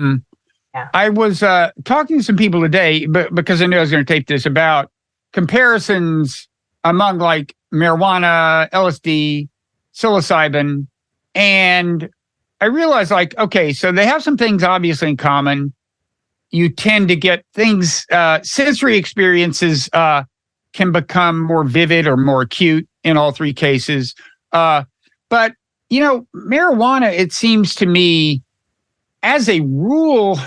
Mm. Yeah. I was talking to some people today, because I knew I was going to tape this, about comparisons among like marijuana, LSD, psilocybin, and I realized like, okay, so they have some things obviously in common. You tend to get things, sensory experiences can become more vivid or more acute in all three cases. But, marijuana, it seems to me, as a rule,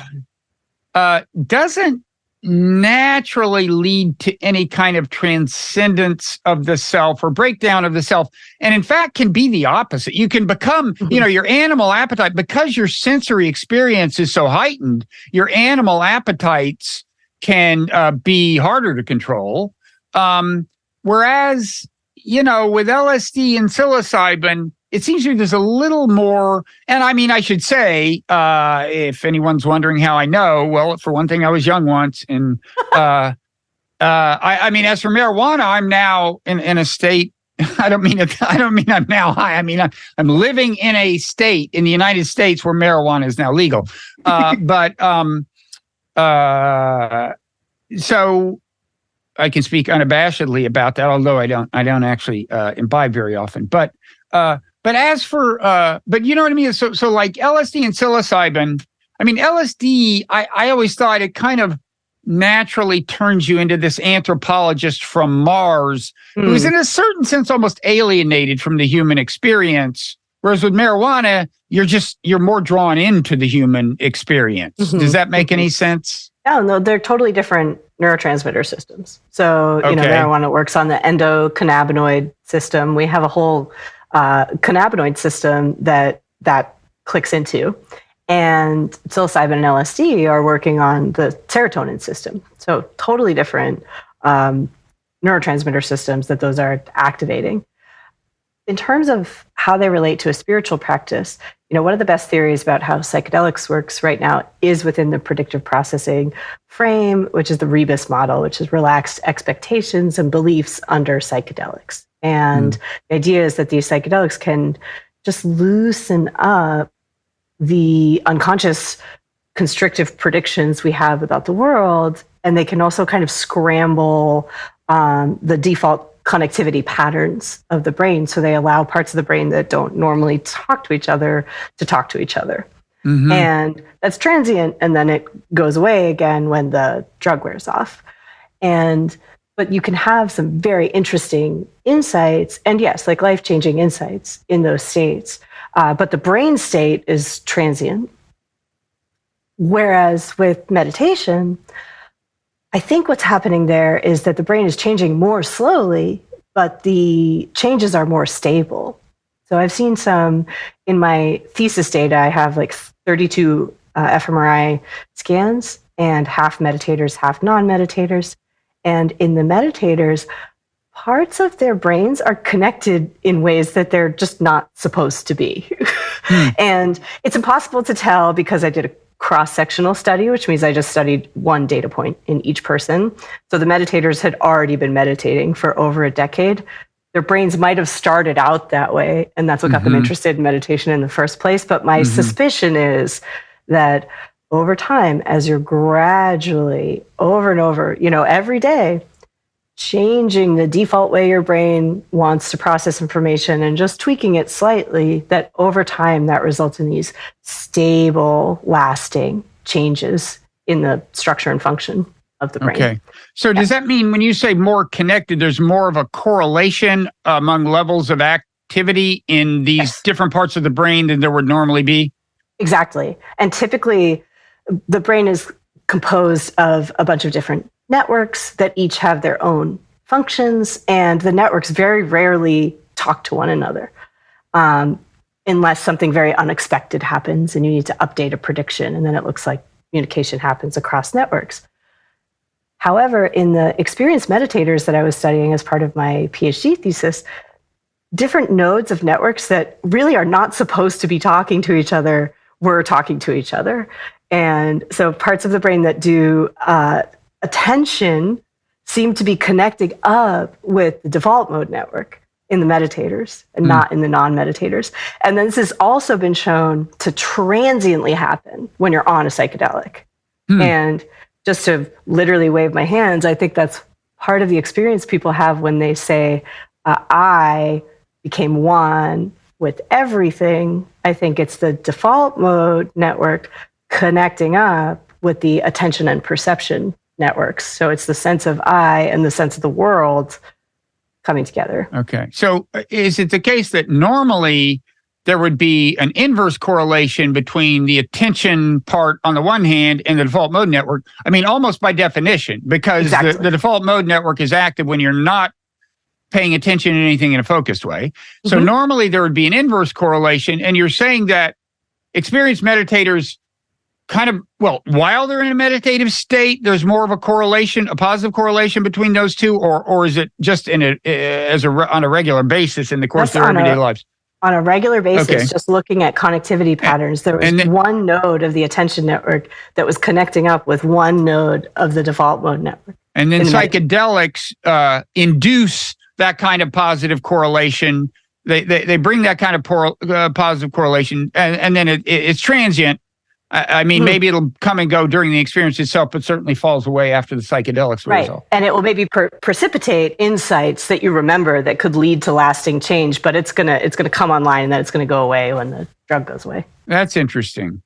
doesn't naturally lead to any kind of transcendence of the self or breakdown of the self. And in fact, can be the opposite. You can become, your animal appetite, because your sensory experience is so heightened, your animal appetites can be harder to control. Whereas, with LSD and psilocybin, it seems to me there's a little more, and I mean, I should say, if anyone's wondering how I know, well, for one thing, I was young once, and I mean, as for marijuana, I'm now in a state. I don't mean I'm now high. I mean, I'm living in a state in the United States where marijuana is now legal. So I can speak unabashedly about that, although I don't actually imbibe very often. But as for, but you know what I mean? So like LSD and psilocybin, I mean, LSD, I always thought it kind of naturally turns you into this anthropologist from Mars, who's in a certain sense almost alienated from the human experience. Whereas with marijuana, you're more drawn into the human experience. Does that make any sense? No, they're totally different neurotransmitter systems. So, marijuana works on the endocannabinoid system. We have a whole cannabinoid system that clicks into, and psilocybin and LSD are working on the serotonin system. So totally different neurotransmitter systems that those are activating. In terms of how they relate to a spiritual practice, one of the best theories about how psychedelics works right now is within the predictive processing frame, which is the Rebus model, which is relaxed expectations and beliefs under psychedelics. And the idea is that these psychedelics can just loosen up the unconscious constrictive predictions we have about the world, and they can also kind of scramble the default connectivity patterns of the brain, so they allow parts of the brain that don't normally talk to each other to talk to each other. And that's transient, and then it goes away again when the drug wears off. But you can have some very interesting insights, and yes, like life-changing insights in those states. But the brain state is transient. Whereas with meditation, I think what's happening there is that the brain is changing more slowly, but the changes are more stable. So I've seen some in my thesis data. I have like 32 fMRI scans, and half meditators, half non-meditators. And in the meditators, parts of their brains are connected in ways that they're just not supposed to be. And it's impossible to tell because I did a cross-sectional study, which means I just studied one data point in each person. So the meditators had already been meditating for over a decade. Their brains might have started out that way, and that's what got them interested in meditation in the first place. But my suspicion is that over time, as you're gradually, over and over, every day, changing the default way your brain wants to process information and just tweaking it slightly, that over time, that results in these stable, lasting changes in the structure and function of the brain. Okay. So does that mean when you say more connected, there's more of a correlation among levels of activity in these different parts of the brain than there would normally be? Exactly. And typically, the brain is composed of a bunch of different networks that each have their own functions, and the networks very rarely talk to one another unless something very unexpected happens and you need to update a prediction, and then it looks like communication happens across networks. However, in the experienced meditators that I was studying as part of my PhD thesis, different nodes of networks that really are not supposed to be talking to each other were talking to each other. And so parts of the brain that do attention seem to be connecting up with the default mode network. in the meditators and not in the non-meditators. And then this has also been shown to transiently happen when you're on a psychedelic. And just to literally wave my hands, I think that's part of the experience people have when they say, I became one with everything. I think it's the default mode network connecting up with the attention and perception networks. So it's the sense of I and the sense of the world coming together. Okay. So is it the case that normally there would be an inverse correlation between the attention part on the one hand and the default mode network? I mean, almost by definition, because the default mode network is active when you're not paying attention to anything in a focused way. So normally there would be an inverse correlation. And you're saying that experienced meditators kind of, well, while they're in a meditative state, there's more of a correlation, a positive correlation between those two, or is it just on a regular basis in the course of their everyday lives? On a regular basis, just looking at connectivity patterns, there was one node of the attention network that was connecting up with one node of the default mode network. And then psychedelics induce that kind of positive correlation. They bring that kind of positive correlation, and then it's transient. I mean, maybe it'll come and go during the experience itself, but certainly falls away after the psychedelics result. And it will maybe precipitate insights that you remember that could lead to lasting change, but it's gonna come online and then it's gonna go away when the drug goes away. That's interesting.